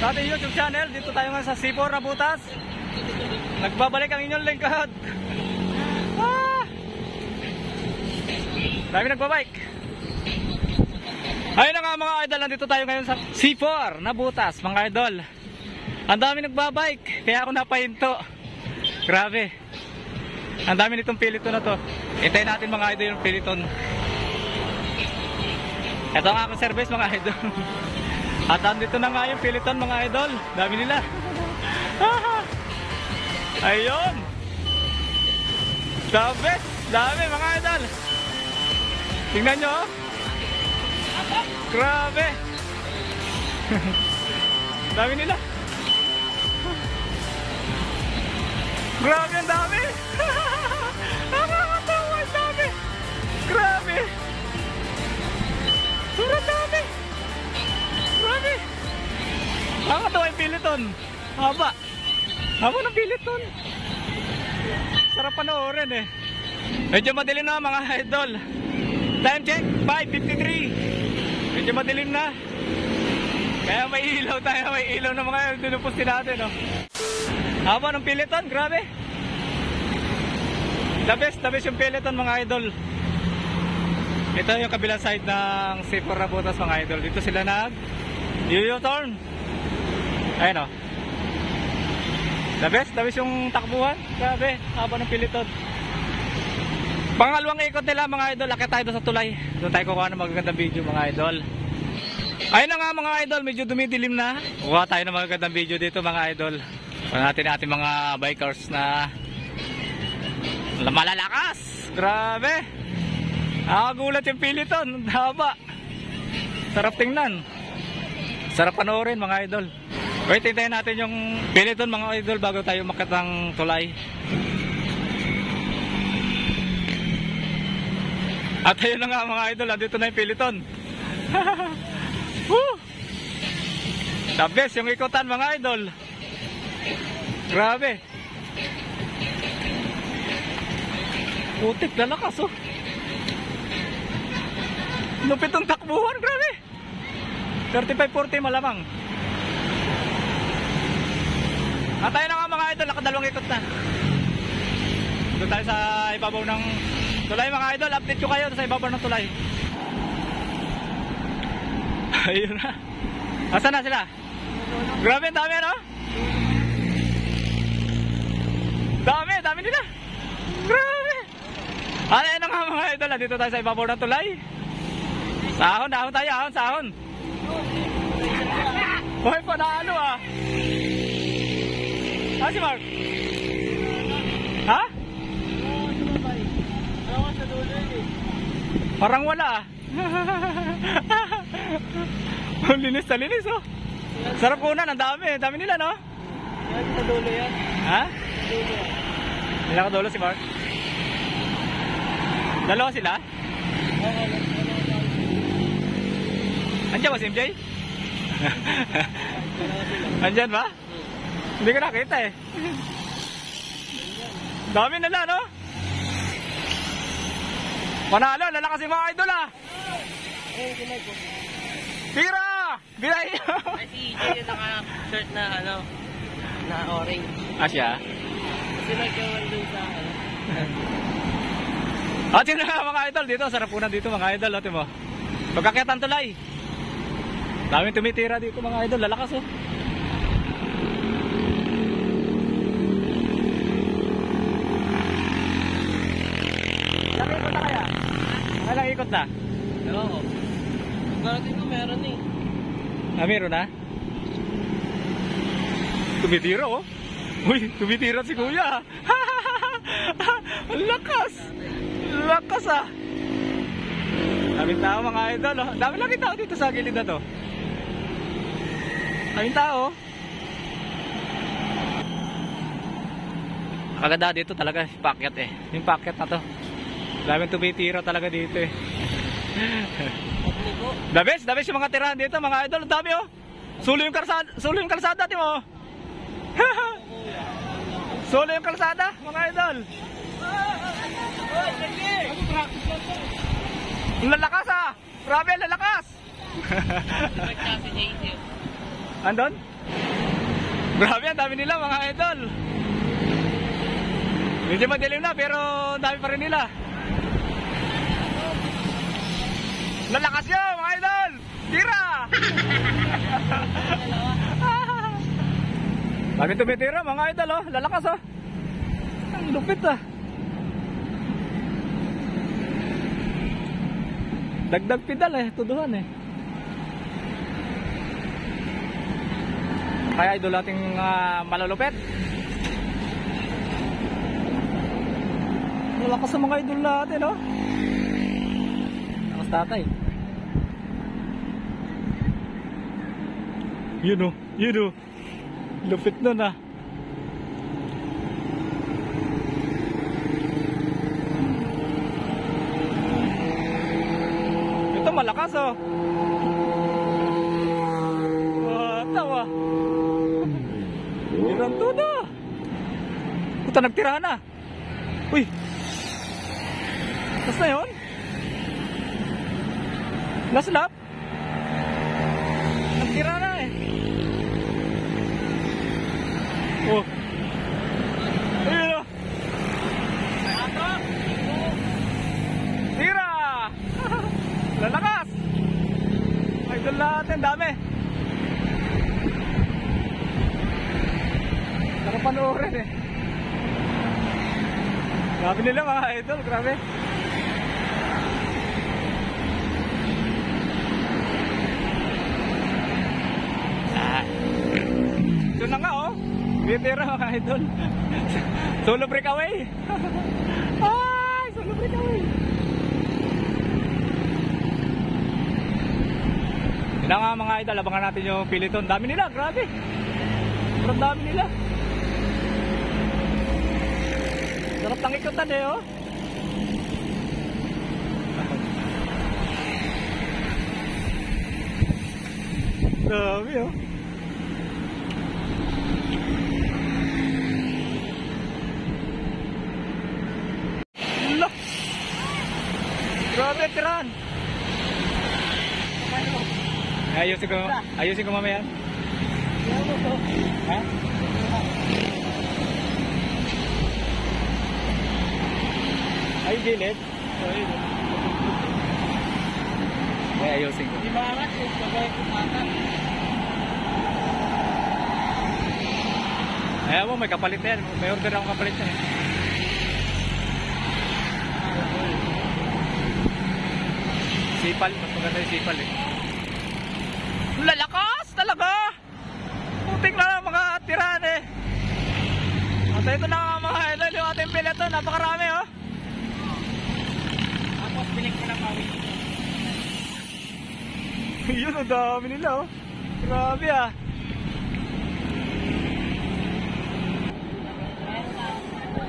sa ating YouTube channel. Dito tayo nga sa C4 Nabutas. Nagbabalik ang inyong lingkod. Dami nagbabike. Ayun na nga mga idol, nandito tayo ngayon sa C4 Nabutas mga idol. Ang dami nagbabike, kaya ako napahinto. Grabe. Ang dami nitong piliton na to. Hintayin natin mga idol yung piliton. Ito ang aking service mga idol. At andito na nga yung piliton mga idol. Dami nila. Ayun. Dami mga idol. Tingnan nyo. Grabe. Dami nila. Grabe ang dami. Nakakatawa ang dami. Grabe. Sobrang dami. Grabe. Nakakatawa yung piliton. Haba ng piliton. Sarap panoorin eh. Medyo madilim na mga idol. Time check 5:53. Medyo madilim na. Kaya may ilaw tayo. May ilaw na mga dinupusin natin oh. Haba ng piliton. Grabe. The best yung piliton mga idol. Ito yung kabilang side ng C4 Nabutas mga idol. Dito sila nag-U-turn. Ayun o. The best yung takbuhan. Grabe, haba ng piliton. Pangalawang ikot nila mga idol. Akit tayo sa tulay. Doon tayo kukuha ng magagandang video mga idol. Ayun na nga mga idol. Medyo dumidilim na. Kuha tayo ng magagandang video dito mga idol. Kuha natin ating mga bikers na malalakas. Grabe. Nakagulat yung piliton. Haba. Sarap tingnan. Sarap panoorin mga idol. Wait, hintayin natin yung piliton mga idol bago tayo umakyat ng tulay. At ayun na nga mga idol, andito na yung piliton. The best yung ikutan mga idol. Grabe. Putik, lalakas oh. Lupit ang takbuhan, grabe. 35-40 malamang. At tayo na nga mga idol, nakadalawang ikot na. Doon tayo sa ibabaw ng tulay mga idol. Update ko kayo sa ibabaw ng tulay. Ayun na. Asan na sila? Grabe, dami ano? Dami nila. Grabe. Ayun na nga mga idol, dito tayo sa ibabaw ng tulay. Sahon tayo, sahon. Hoy, panalo ah. Si Mark? Ha? Parang wala ah. Linis na linis oh. Sarap kunan, ang dami nila no? Yan sa dulo yan. Ha? Ilang ka dulo si Mark? Dalawa sila? Andiyan ba si MJ? Andiyan ba? Hindi ko nakita eh. Dami nila no? Panalo, lalakas yung mga idol ah. Tira! Bilay! Ay si EJ yung naka-shirt na ano, na orange. Siya? Kasi nagkawan dun sa ano. At yun na mga idol, dito sarapunan dito mga idol. Ate mo, pagkakitan tulay. Daming tumitira dito mga idol, lalakas oh. Ilang ikot na kaya? Ilang ikot na? Ewan ko. Garating ko meron eh. Meron na? Tumitira oh. Uy, tumitira si kuya. Lakas. Lakas ah. Daming tao mga idol oh. Dami tao dito sa gilid na to. Daming tao. Kaganda dito talaga packet eh. Yung packet na to. Daming tumitira talaga dito eh. The best yung mga tirahan dito mga idol. Ang dami oh. Sulo yung kalsada di mo. Sulo yung kalsada mga idol. Lalakas ah. Grabe lalakas. Andon? Grabe, ang dami nila mga idol. Medyo madilim na pero dami pa rin nila. Lalakas yun mga idol! Tira! Dami tumitira mga idol oh. Lalakas oh. Ang lupit ah. Dagdag pedal eh, tuduhan eh. Kaya idol ating malulupit. Lalakas sa mga idol natin oh. Lakas tatay. Yun oh, yun oh. Lupit nun ah. Ito malakas oh. Tawa. Tirang todo. Puta, nagtirahan na. Uy. Last na yun? Last lap? Nagtira na eh. Oh. Ayun oh. Tira. Lalakas. Idol natin, dami. Nakapanoorin eh. Grabe nila mga idol, grabe. Ito na nga oh. Bitira mga idol. Solo breakaway. Ay, solo breakaway. Yun na nga mga idol, abangan natin yung Peloton. Dami nila, grabe. Sobrang dami nila. Sarap ng ikutan eh oh. Dami oh. Look. Grabe tiran. Ayusin ko mamaya. Ha? Ay, gilid. Ay, ayusin ko. Di ba angat? Sabay kumata. Ayaw mo, may kapalit na yan. May order akong kapalit na yan. Sipal, mas maganda yung sipal eh. Lalakas talaga! Puting na lang mga tiran eh. At ito na mga idol, yung ating Peloton, napakarami oh. Tapos pinik ko na pawis. Yun, ang dami nila oh. Grabe ah.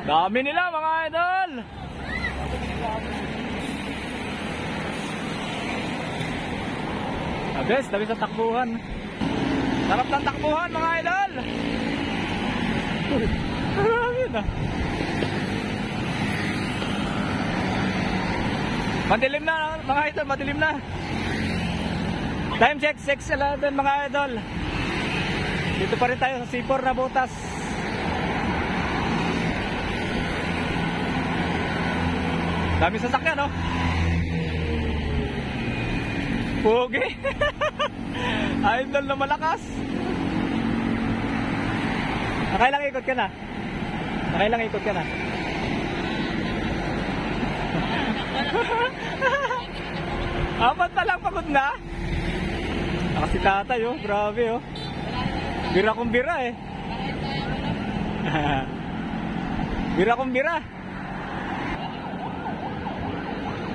Dami nila mga idol. Abes, dami sa takbuhan. Sarap ng takbuhan mga idol. Marami na. Madilim na mga idol, madilim na. Time check 6:11 mga idol. Dito pa rin tayo sa C4 na butas. Dami sasakyan no. Pogi. Idol na malakas. Nakailang ikot ka na? Nakailang ikot ka na? Apat na lang, pagod na. Si tatay oh, grabe oh. Bira kong bira eh. Bira kong bira.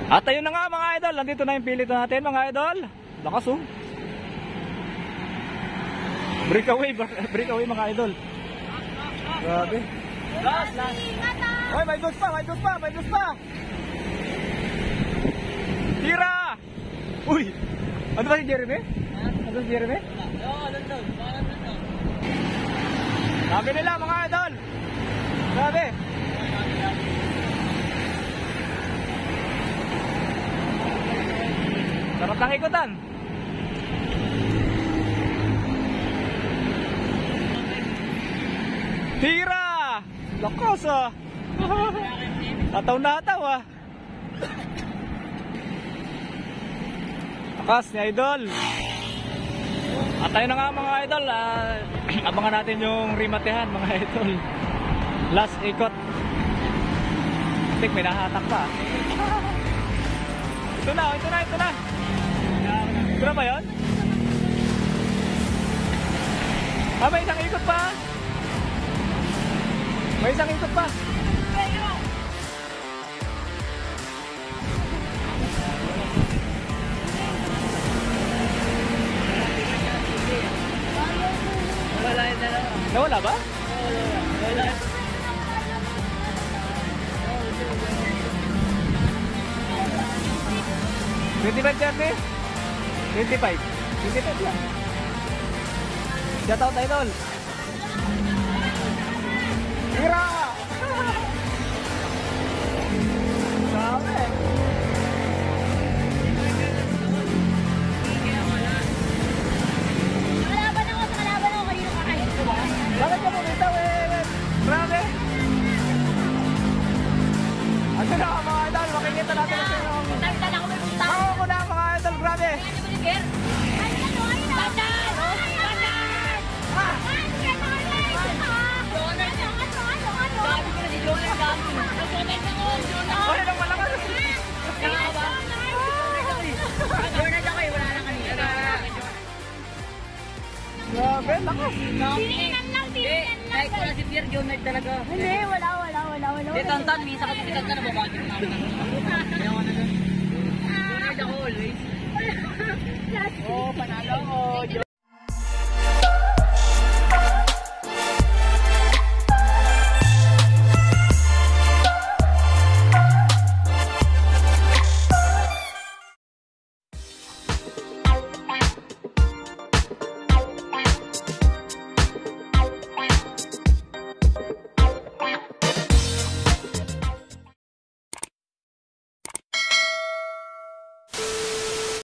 At ayun na nga mga idol, nandito na yung Peloton natin mga idol. Lakas oh. Breakaway mga idol. Grabe. Last. Oy, may dos pa. Tira! Uy! Ano ba si Jeremy? Ano si Jeremy? Oo, doon. Sabi nila mga idol. Grabe. Sarap ng ikutan. Tira! Lakas ah! Tataw na ataw ah! Lakas ni Idol! At tayo na nga mga idol, abangan natin yung rimatehan mga idol. Last ikot. I think may nahatak pa. Ito na. Ito na ba yun? May isang ikot pa. May isang ikot pa. Wala yun na lang. Nawala ba? Wala. 25 Jerry? 25 lang. Shout out idol. Tira! Sabi. Kalaban ako kanino kakain ko ba? Bakit ka bumitaw eh? Grabe. Ano na mga idol? Makikita natin ang sino. Tagtan ako may punta. Ako ko na mga idol. Grabe. Ay, nang malakas. Grabe, lakas. Tininan lang. Kahit wala si Pierre, Jonard talaga. Hindi, wala. Hindi, tantan, minsan kasi bigat ka na babagin na. Ayaw na doon. Jonard ako always. Last Oo, panalo ako.